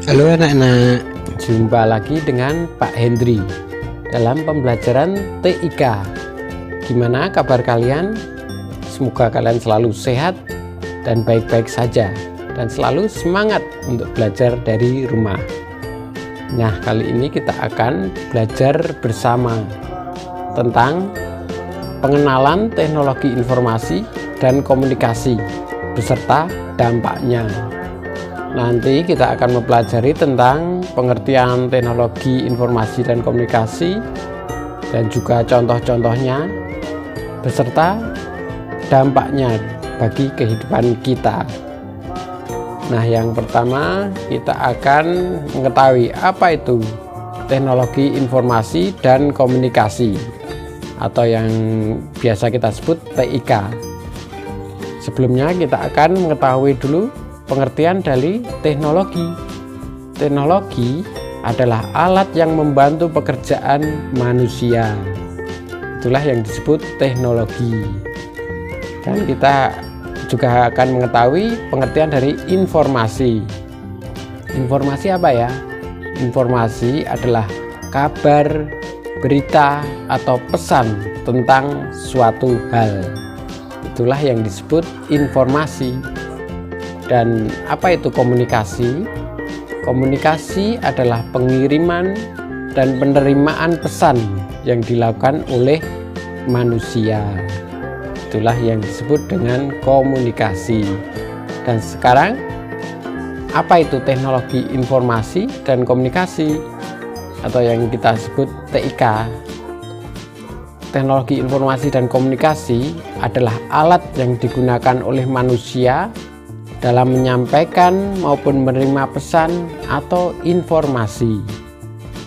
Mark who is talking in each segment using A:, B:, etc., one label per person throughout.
A: Halo anak-anak, jumpa lagi dengan Pak Hendri dalam pembelajaran TIK. Gimana kabar kalian? Semoga kalian selalu sehat dan baik-baik saja dan selalu semangat untuk belajar dari rumah. Nah, kali ini kita akan belajar bersama tentang pengenalan teknologi informasi dan komunikasi beserta dampaknya. Nanti kita akan mempelajari tentang pengertian teknologi informasi dan komunikasi dan juga contoh-contohnya beserta dampaknya bagi kehidupan kita. Nah, yang pertama kita akan mengetahui apa itu teknologi informasi dan komunikasi atau yang biasa kita sebut TIK. Sebelumnya kita akan mengetahui dulu pengertian dari teknologi. Teknologi adalah alat yang membantu pekerjaan manusia. Itulah yang disebut teknologi. Dan kita juga akan mengetahui pengertian dari informasi. Informasi apa ya? Informasi adalah kabar, berita, atau pesan tentang suatu hal. Itulah yang disebut informasi. Dan apa itu komunikasi? Komunikasi adalah pengiriman dan penerimaan pesan yang dilakukan oleh manusia. Itulah yang disebut dengan komunikasi. Dan sekarang, apa itu teknologi informasi dan komunikasi atau yang kita sebut TIK? Teknologi informasi dan komunikasi adalah alat yang digunakan oleh manusia dalam menyampaikan maupun menerima pesan atau informasi.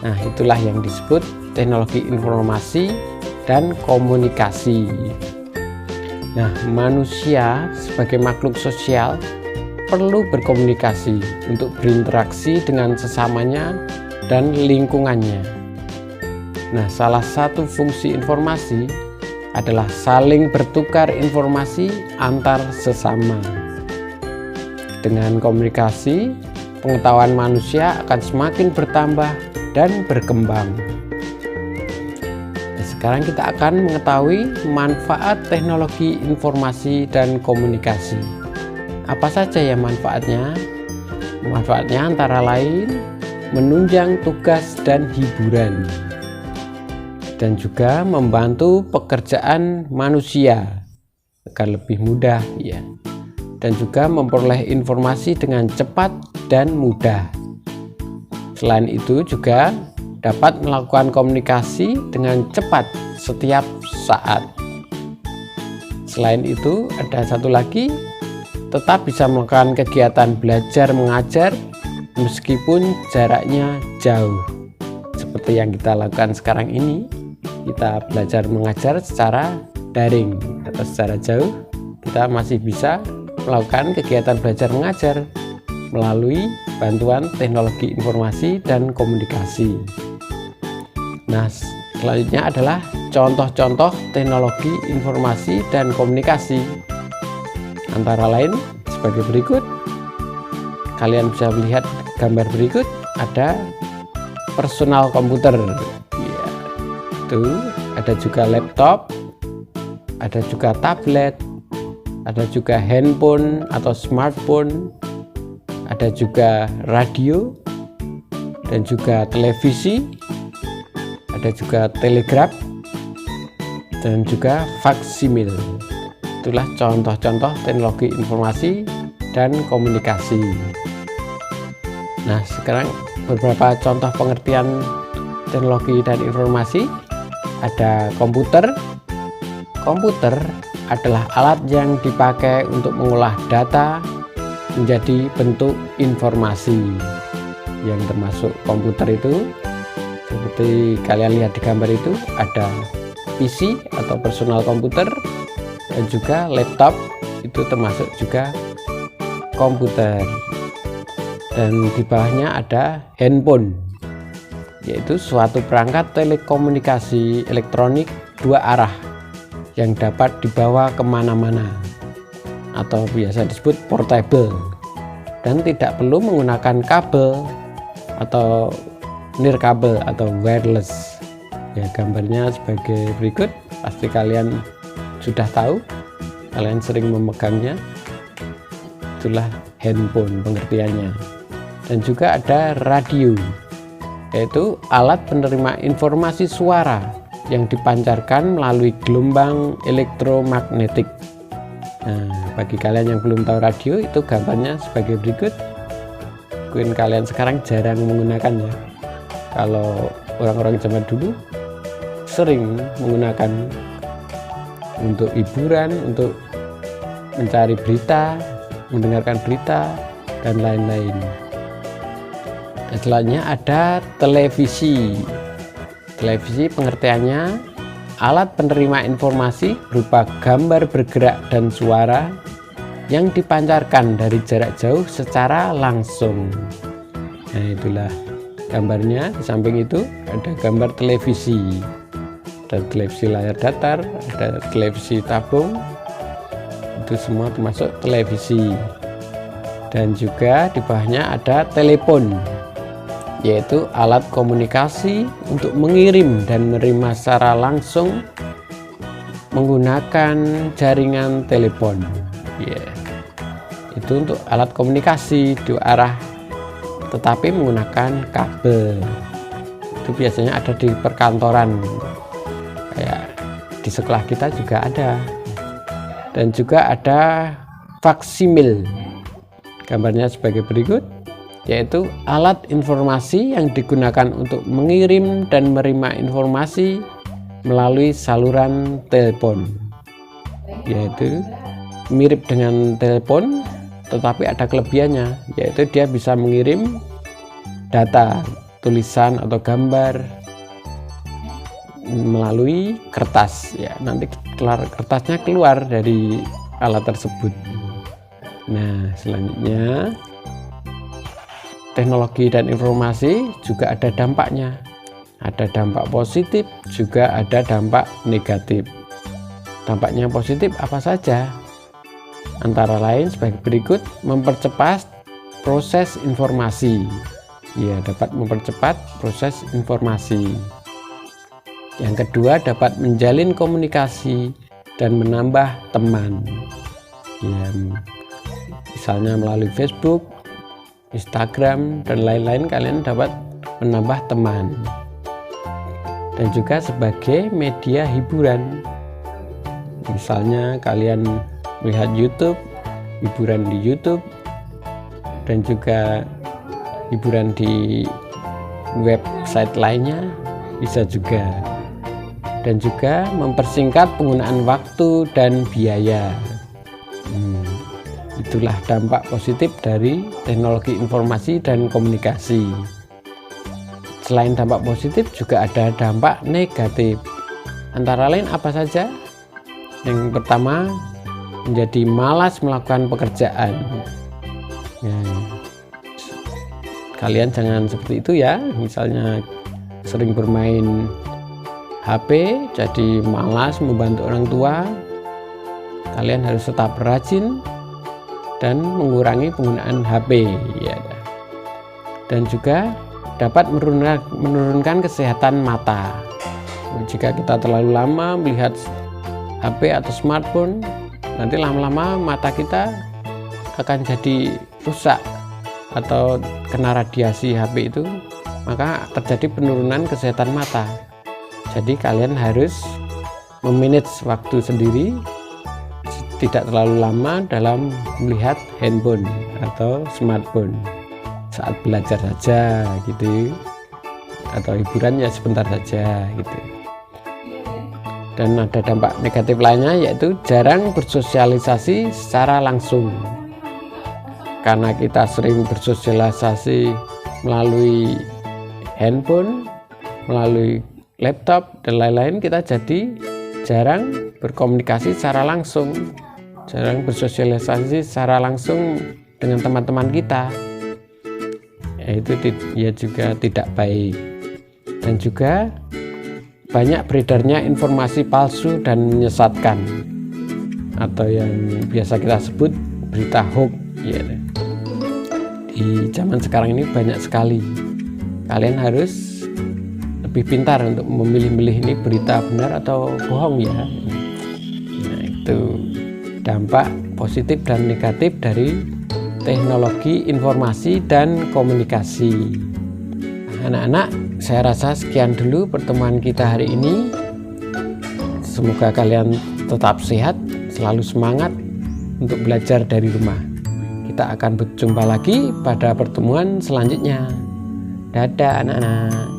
A: Nah, itulah yang disebut teknologi informasi dan komunikasi. Nah, manusia sebagai makhluk sosial perlu berkomunikasi untuk berinteraksi dengan sesamanya dan lingkungannya. Nah, salah satu fungsi informasi adalah saling bertukar informasi antar sesama. Dengan komunikasi, pengetahuan manusia akan semakin bertambah dan berkembang. Nah, sekarang kita akan mengetahui manfaat teknologi informasi dan komunikasi. Apa saja ya manfaatnya? Manfaatnya antara lain menunjang tugas dan hiburan, dan juga membantu pekerjaan manusia agar lebih mudah ya. Dan juga memperoleh informasi dengan cepat dan mudah. Selain itu juga dapat melakukan komunikasi dengan cepat setiap saat. Selain itu ada satu lagi, tetap bisa melakukan kegiatan belajar mengajar meskipun jaraknya jauh. Seperti yang kita lakukan sekarang ini, kita belajar mengajar secara daring atau secara jauh, kita masih bisa melakukan kegiatan belajar mengajar melalui bantuan teknologi informasi dan komunikasi. Nah, selanjutnya adalah contoh-contoh teknologi informasi dan komunikasi. Antara lain sebagai berikut. Kalian bisa melihat gambar berikut, ada personal komputer. Ya, itu ada juga laptop, ada juga tablet, ada juga handphone atau smartphone, ada juga radio, dan juga televisi, ada juga telegraf, dan juga faksimil. Itulah contoh-contoh teknologi informasi dan komunikasi. Nah, sekarang beberapa contoh pengertian teknologi dan informasi. Ada komputer. Komputer adalah alat yang dipakai untuk mengolah data menjadi bentuk informasi. Yang termasuk komputer itu seperti kalian lihat di gambar itu, ada PC atau personal komputer, dan juga laptop itu termasuk juga komputer. Dan di bawahnya ada handphone, yaitu suatu perangkat telekomunikasi elektronik dua arah yang dapat dibawa kemana-mana atau biasa disebut portable dan tidak perlu menggunakan kabel atau nirkabel atau wireless. Ya, gambarnya sebagai berikut, pasti kalian sudah tahu, kalian sering memegangnya. Itulah handphone pengertiannya. Dan juga ada radio, yaitu alat penerima informasi suara yang dipancarkan melalui gelombang elektromagnetik. Nah, bagi kalian yang belum tahu radio, itu gambarnya sebagai berikut. Mungkin kalian sekarang jarang menggunakannya. Kalau orang-orang zaman dulu sering menggunakan untuk hiburan, untuk mencari berita, mendengarkan berita, dan lain-lain. Dan selanjutnya ada televisi. Televisi pengertiannya alat penerima informasi berupa gambar bergerak dan suara yang dipancarkan dari jarak jauh secara langsung. Nah, itulah gambarnya. Di samping itu ada gambar televisi. Ada televisi layar datar, ada televisi tabung. Itu semua termasuk televisi. Dan juga di bawahnya ada telepon, yaitu alat komunikasi untuk mengirim dan menerima secara langsung menggunakan jaringan telepon. Itu untuk alat komunikasi dua arah, tetapi menggunakan kabel. Itu biasanya ada di perkantoran, kayak di sekolah kita juga ada. Dan juga ada faksimil, gambarnya sebagai berikut, yaitu alat informasi yang digunakan untuk mengirim dan menerima informasi melalui saluran telepon. Yaitu mirip dengan telepon, tetapi ada kelebihannya, yaitu dia bisa mengirim data, tulisan atau gambar melalui kertas. Ya, nanti kertasnya keluar dari alat tersebut. Nah, selanjutnya teknologi dan informasi juga ada dampaknya. Ada dampak positif, juga ada dampak negatif. Dampaknya positif apa saja? Antara lain sebagai berikut: mempercepat proses informasi. Ya, dapat mempercepat proses informasi. Yang kedua, dapat menjalin komunikasi dan menambah teman. Ya, misalnya melalui Facebook, Instagram, dan lain-lain, kalian dapat menambah teman. Dan juga sebagai media hiburan. Misalnya kalian melihat YouTube, hiburan di YouTube, dan juga hiburan di website lainnya bisa juga. Dan juga mempersingkat penggunaan waktu dan biaya. Itulah dampak positif dari teknologi informasi dan komunikasi. Selain dampak positif, juga ada dampak negatif. Antara lain apa saja? Yang pertama, menjadi malas melakukan pekerjaan. Kalian jangan seperti itu ya. Misalnya sering bermain HP, jadi malas membantu orang tua. Kalian harus tetap rajin dan mengurangi penggunaan HP. Ya. Dan juga dapat menurunkan kesehatan mata. Jika kita terlalu lama melihat HP atau smartphone, nanti lama-lama mata kita akan jadi rusak atau kena radiasi HP itu, maka terjadi penurunan kesehatan mata. Jadi kalian harus memanage waktu sendiri, tidak terlalu lama dalam melihat handphone atau smartphone. Saat belajar saja gitu, atau hiburannya sebentar saja gitu. Dan ada dampak negatif lainnya, yaitu jarang bersosialisasi secara langsung. Karena kita sering bersosialisasi melalui handphone, melalui laptop, dan lain-lain, kita jadi jarang berkomunikasi secara langsung, jarang bersosialisasi secara langsung dengan teman-teman kita. Itu ya juga tidak baik. Dan juga banyak beredarnya informasi palsu dan menyesatkan, atau yang biasa kita sebut berita hoax. Ya. Di zaman sekarang ini banyak sekali kalian harus lebih pintar untuk memilih-milih ini berita benar atau bohong ya. Nah, itu dampak positif dan negatif dari teknologi informasi dan komunikasi. Anak-anak, saya rasa sekian dulu pertemuan kita hari ini. Semoga kalian tetap sehat, selalu semangat untuk belajar dari rumah. Kita akan berjumpa lagi pada pertemuan selanjutnya. Dadah anak-anak.